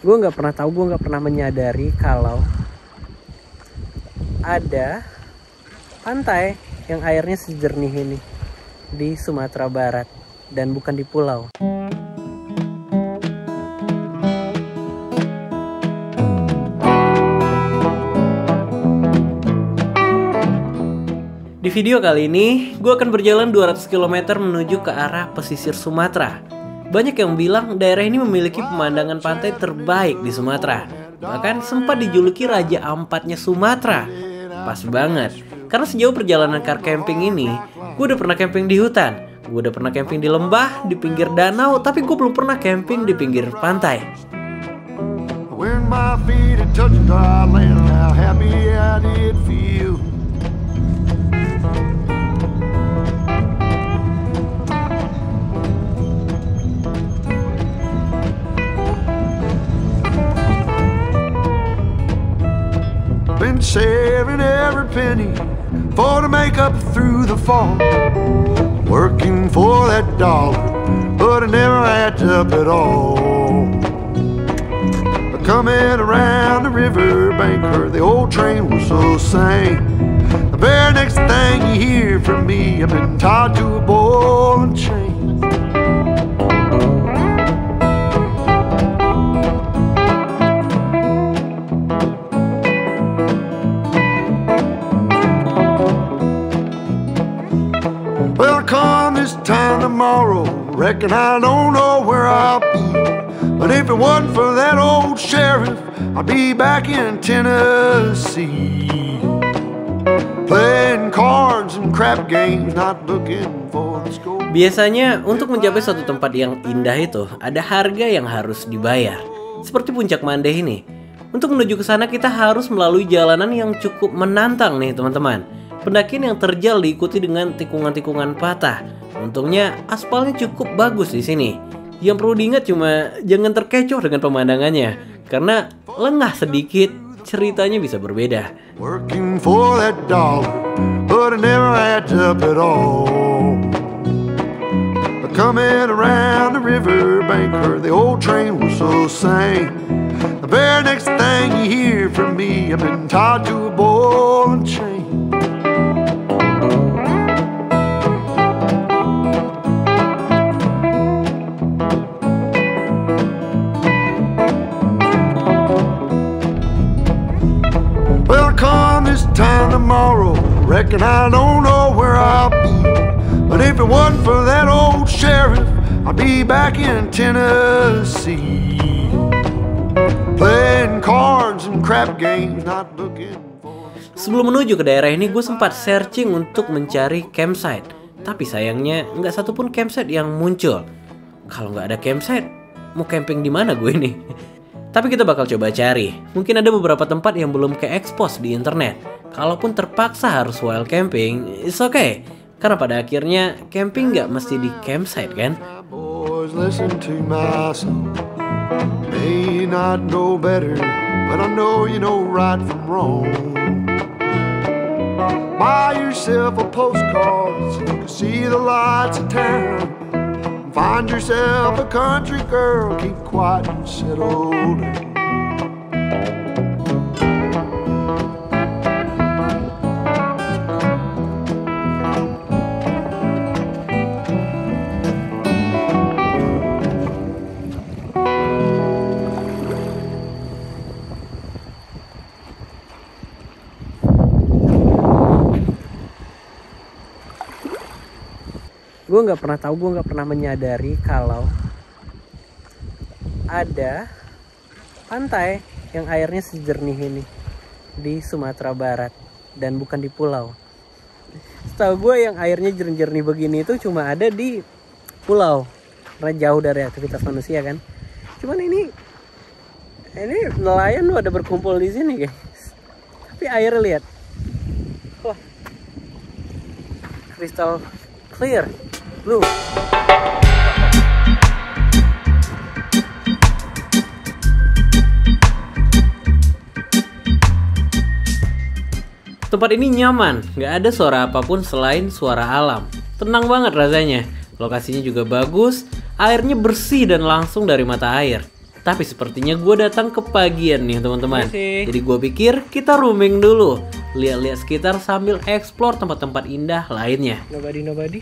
Gue nggak pernah tahu, gue nggak pernah menyadari kalau ada pantai yang airnya sejernih ini di Sumatera Barat dan bukan di pulau. Di video kali ini, gue akan berjalan 200 km menuju ke arah pesisir Sumatera. Banyak yang bilang daerah ini memiliki pemandangan pantai terbaik di Sumatera. Bahkan sempat dijuluki Raja Ampatnya Sumatera. Pas banget, karena sejauh perjalanan car camping ini, gue udah pernah camping di hutan. Gue udah pernah camping di lembah, di pinggir danau, tapi gue belum pernah camping di pinggir pantai. When my feet had touched dry land, how happy I did feel. Been saving every penny for to make up through the fall. Working for that dollar, but it never adds up at all. Coming around the river bank, heard the old train whistle sing. The very next thing you hear from me, I've been tied to a ball and chain. Well, come this time tomorrow, reckon I don't know where I'll be. But if it wasn't for that old sheriff, I'd be back in Tennessee, playing cards and crap games, not looking for the score. Biasanya untuk mencapai suatu tempat yang indah itu ada harga yang harus dibayar. Seperti Puncak Mandeh ini. Untuk menuju ke sana kita harus melalui jalanan yang cukup menantang nih teman-teman. Pendakian yang terjal diikuti dengan tikungan-tikungan patah. Untungnya aspalnya cukup bagus di sini. Yang perlu diingat cuma jangan terkecoh dengan pemandangannya, karena lengah sedikit ceritanya bisa berbeda. Working for that dollar, but it never adds up at all. Coming around the river bank, heard the old train whistle sing. The very next thing you hear from me, I've been tied to a ball and chain. This time tomorrow, reckon I don't know where I'll be. But if it wasn't for that old sheriff, I'd be back in Tennessee, playing cards and crap games, not looking for. Sebelum menuju ke daerah ini, gue sempat searching untuk mencari campsite. Tapi sayangnya nggak satupun campsite yang muncul. Kalau nggak ada campsite, mau camping di mana gue nih? Tapi kita bakal coba cari. Mungkin ada beberapa tempat yang belum ke-expose di internet. Kalaupun terpaksa harus wild camping, it's okay. Karena pada akhirnya camping nggak mesti di campsite kan? Boys, listen to my song. May not know better, but I know you know right from wrong. Buy yourself a postcard so you can see the lights of town. Find yourself a country girl, keep quiet and settle down. Gue nggak pernah tahu, gue nggak pernah menyadari kalau ada pantai yang airnya sejernih ini di Sumatera Barat dan bukan di pulau. Setahu gue yang airnya jernih begini itu cuma ada di pulau karena jauh dari aktivitas manusia kan. Cuman ini nelayan pada berkumpul di sini guys. Tapi air lihat, wah, crystal clear. Blue. Tempat ini nyaman, nggak ada suara apapun selain suara alam. Tenang banget rasanya. Lokasinya juga bagus, airnya bersih dan langsung dari mata air. Tapi sepertinya gue datang kepagian nih teman-teman. Jadi gue pikir kita roaming dulu, lihat-lihat sekitar sambil explore tempat-tempat indah lainnya. Nobody.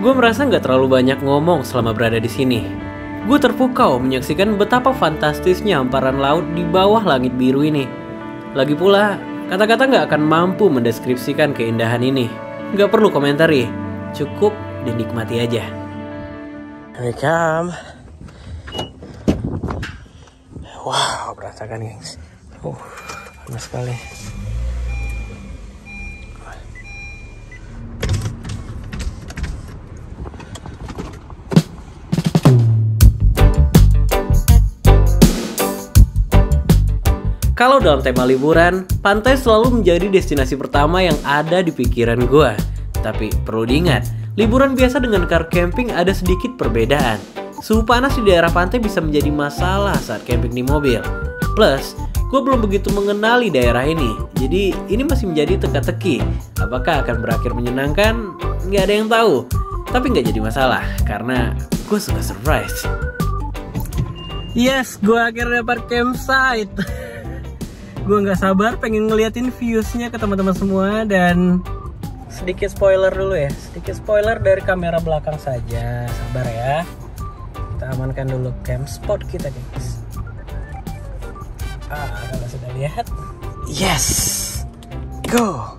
Gue merasa nggak terlalu banyak ngomong selama berada di sini. Gue terpukau menyaksikan betapa fantastisnya hamparan laut di bawah langit biru ini. Lagi pula, kata-kata nggak akan mampu mendeskripsikan keindahan ini. Nggak perlu komentari, cukup dinikmati aja. Here we come. Wow, berantakan gengs. Panas sekali. Kalau dalam tema liburan, pantai selalu menjadi destinasi pertama yang ada di pikiran gue. Tapi perlu diingat, liburan biasa dengan car camping ada sedikit perbedaan. Suhu panas di daerah pantai bisa menjadi masalah saat camping di mobil. Plus, gue belum begitu mengenali daerah ini. Jadi ini masih menjadi teka-teki. Apakah akan berakhir menyenangkan? Nggak ada yang tahu. Tapi nggak jadi masalah, karena gue suka surprise. Yes, gue akhirnya dapat campsite. Gue nggak sabar pengen ngeliatin viewsnya ke teman-teman semua. Dan sedikit spoiler dulu ya, sedikit spoiler dari kamera belakang saja. Sabar ya, kita amankan dulu camp spot kita guys. Kalau sudah lihat, yes, go.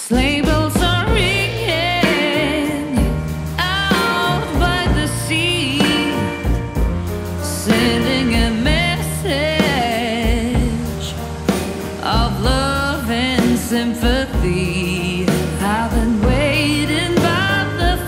Sleigh bells are ringing out by the sea, sending a message of love and sympathy. I've been waiting by the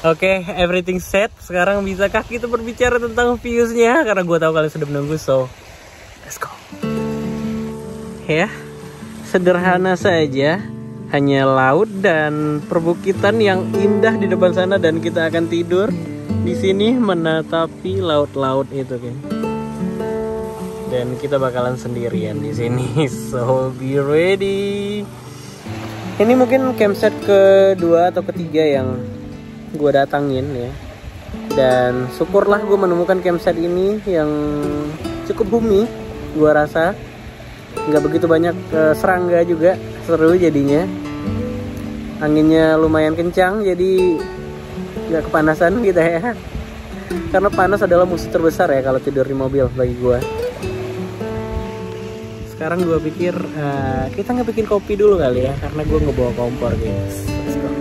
Oke, everything set. Sekarang bisakah kita berbicara tentang viewsnya? Karena gue tahu kalian sudah menunggu, so let's go. Ya, sederhana saja. Hanya laut dan perbukitan yang indah di depan sana, dan kita akan tidur di sini menatapi laut-laut itu, kan. Dan kita bakalan sendirian di sini, so be ready. Ini mungkin campsite kedua atau ketiga yang gue datangin ya, dan syukurlah gue menemukan campsite ini yang cukup bumi. Gue rasa nggak begitu banyak serangga juga, seru jadinya. Anginnya lumayan kencang, jadi nggak kepanasan gitu ya, karena panas adalah musuh terbesar ya kalau tidur di mobil bagi gue. Sekarang gue pikir kita nggak bikin kopi dulu kali ya, karena gue ngebawa kompor guys. Let's go.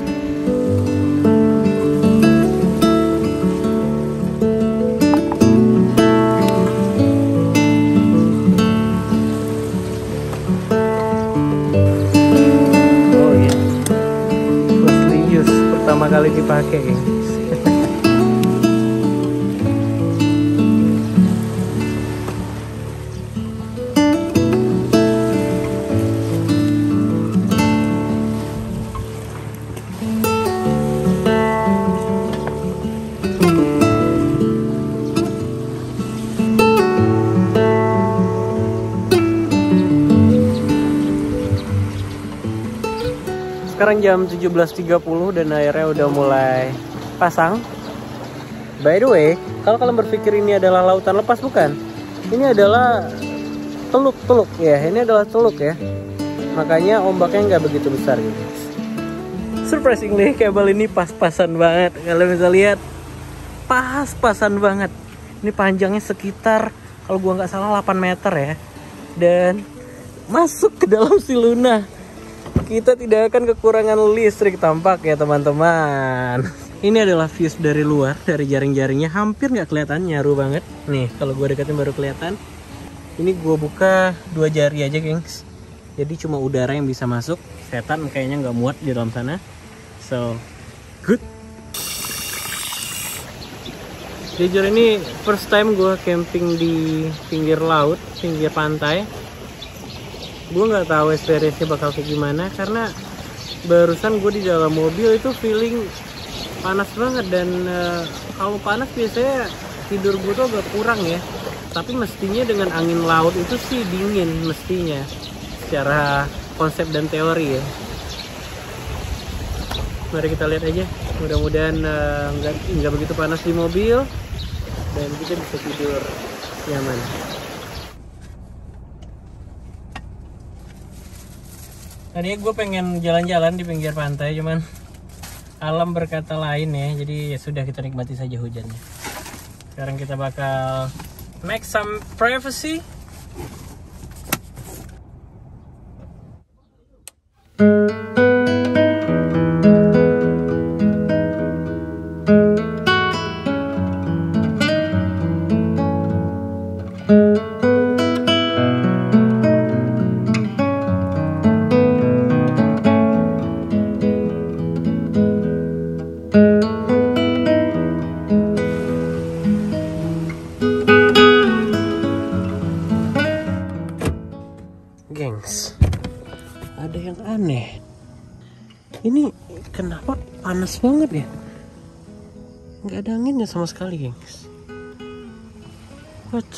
Pertama kali dipakai, guys. Sekarang jam 17.30 dan airnya udah mulai pasang. By the way, kalau kalian berpikir ini adalah lautan lepas, bukan. Ini adalah teluk ya. Ini adalah teluk ya. Makanya ombaknya nggak begitu besar gitu. Surprisingly, kabel ini pas-pasan banget. Kalian bisa lihat, pas-pasan banget. Ini panjangnya sekitar, kalau gua nggak salah 8 meter ya. Dan masuk ke dalam si Luna. Kita tidak akan kekurangan listrik tampak ya teman-teman. Ini adalah views dari luar, dari jaring-jaringnya. Hampir nggak kelihatan, nyaru banget. Nih, kalau gue deketin baru kelihatan. Ini gue buka 2 jari aja, gengs. Jadi cuma udara yang bisa masuk. Setan kayaknya nggak muat di dalam sana. So, good. Jujur ini first time gue camping di pinggir laut, pinggir pantai. Gue nggak tahu experience-nya bakal kayak gimana, karena barusan gue di dalam mobil itu feeling panas banget. Dan kalau panas biasanya tidur gue tuh agak kurang ya, tapi mestinya dengan angin laut itu sih dingin mestinya, secara konsep dan teori ya. Mari kita lihat aja, mudah-mudahan nggak begitu panas di mobil dan kita bisa tidur nyaman. Tadinya gue pengen jalan-jalan di pinggir pantai, cuman alam berkata lain ya. Jadi ya sudah, kita nikmati saja hujannya. Sekarang kita bakal make some privacy. Gengs, ada yang aneh. Ini kenapa panas banget ya? Nggak ada anginnya sama sekali, gengs. What?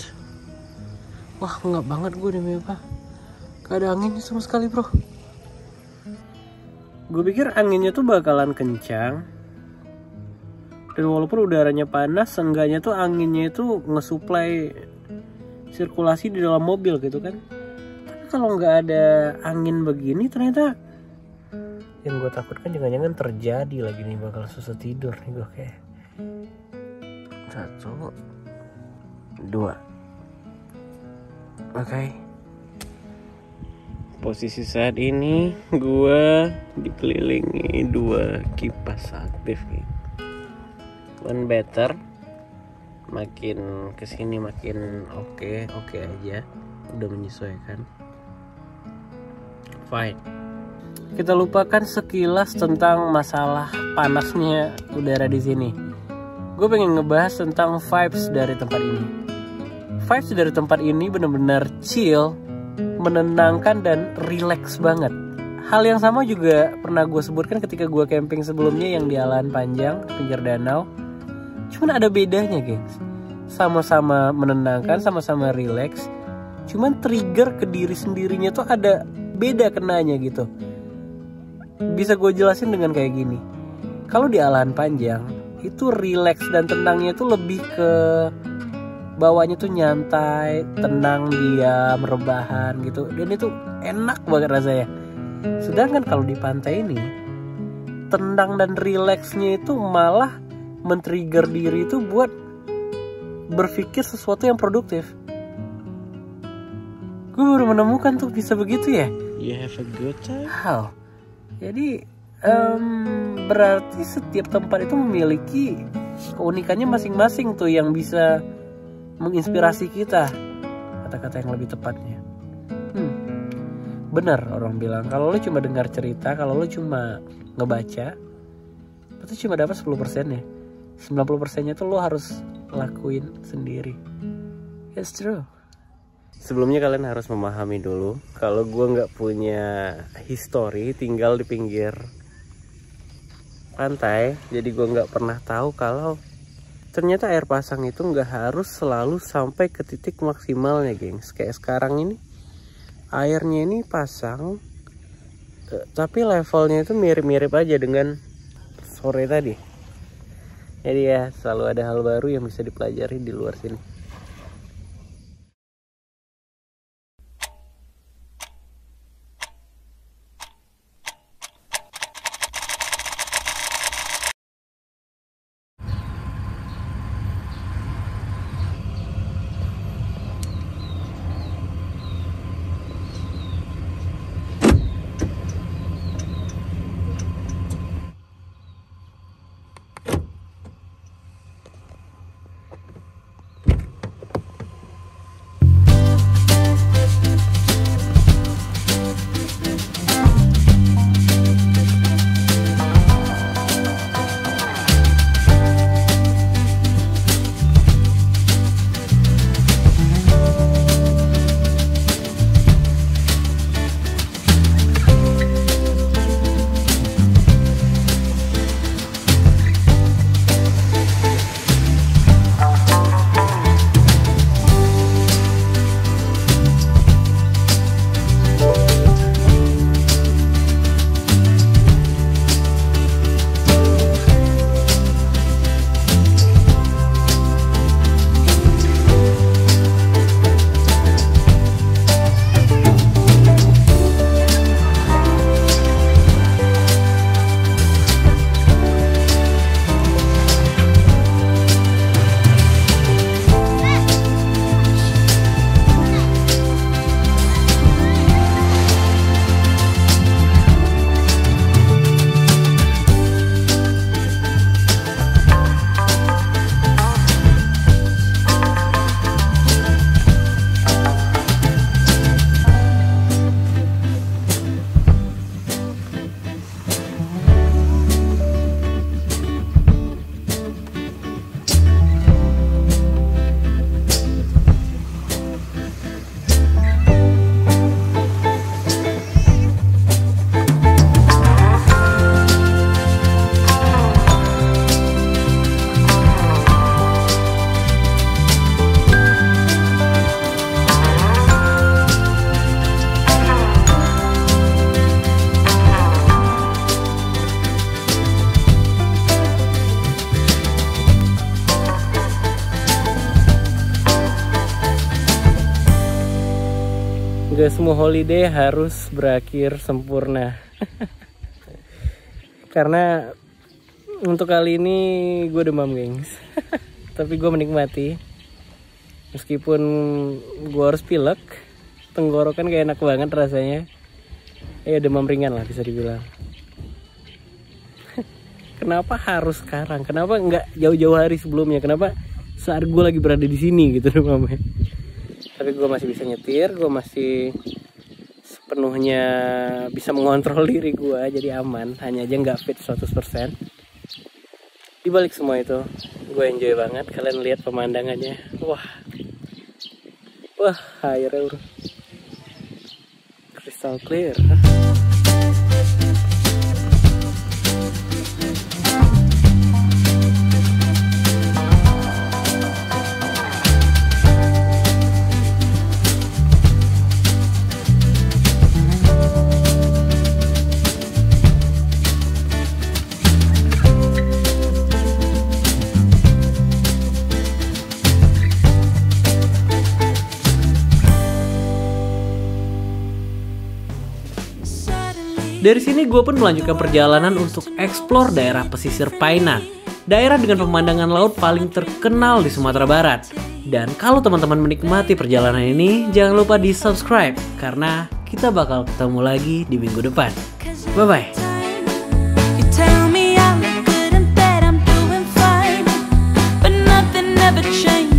Wah, nggak banget gue demi apa? Nggak ada anginnya sama sekali, bro. Gue pikir anginnya tuh bakalan kencang. Dan walaupun udaranya panas, seenggaknya tuh anginnya itu ngesuplai sirkulasi di dalam mobil gitu kan. Kalau nggak ada angin begini, ternyata yang gue takutkan jangan-jangan terjadi lagi nih, bakal susah tidur nih gue kayak. 1, 2. Oke. Posisi saat ini gue dikelilingi 2 kipas aktif nih. One better, makin kesini makin oke aja, udah menyesuaikan. Fine. Kita lupakan sekilas tentang masalah panasnya udara di sini. Gue pengen ngebahas tentang vibes dari tempat ini. Vibes dari tempat ini benar-benar chill, menenangkan dan relax banget. Hal yang sama juga pernah gue sebutkan ketika gue camping sebelumnya yang di Alaan Panjang, pinggir danau. Cuman ada bedanya, guys. Sama-sama menenangkan, sama-sama relax. Cuman trigger ke diri sendirinya tuh ada beda kenanya gitu. Bisa gue jelasin dengan kayak gini. Kalau di Alaan Panjang itu relax dan tenangnya tuh lebih ke bawahnya tuh nyantai, tenang, diam, rebahan gitu. Dan itu enak banget rasanya. Sedangkan kalau di pantai ini tenang dan relaxnya itu malah men-trigger diri itu buat berpikir sesuatu yang produktif. Gue baru menemukan tuh bisa begitu ya. You have a good time? How? Jadi berarti setiap tempat itu memiliki keunikannya masing-masing tuh yang bisa menginspirasi kita, kata-kata yang lebih tepatnya. Benar orang bilang kalau lu cuma dengar cerita, kalau lu cuma ngebaca, itu cuma dapat 10% ya. 90%-nya tuh lu harus lakuin sendiri. It's true. Sebelumnya kalian harus memahami dulu kalau gue nggak punya history tinggal di pinggir pantai, jadi gue nggak pernah tahu kalau ternyata air pasang itu nggak harus selalu sampai ke titik maksimalnya, gengs. Kayak sekarang ini airnya ini pasang, tapi levelnya itu mirip-mirip aja dengan sore tadi. Jadi ya selalu ada hal baru yang bisa dipelajari di luar sini. Gak semua holiday harus berakhir sempurna. Karena untuk kali ini gue demam, gengs. Tapi gue menikmati. Meskipun gue harus pilek, tenggorokan kayak enak banget rasanya. Ya demam ringan lah bisa dibilang. Kenapa harus sekarang? Kenapa nggak jauh-jauh hari sebelumnya? Kenapa saat gue lagi berada di sini gitu demamnya? Tapi gue masih bisa nyetir, gue masih sepenuhnya bisa mengontrol diri gue, jadi aman. Hanya aja nggak fit 100%. Di balik semua itu, gue enjoy banget. Kalian lihat pemandangannya. Wah, airnya bro, crystal clear. Dari sini gue pun melanjutkan perjalanan untuk eksplor daerah pesisir Painan, daerah dengan pemandangan laut paling terkenal di Sumatera Barat. Dan kalau teman-teman menikmati perjalanan ini, jangan lupa di subscribe karena kita bakal ketemu lagi di minggu depan. Bye-bye. You tell me I look good and that I'm doing fine, but nothing ever changed.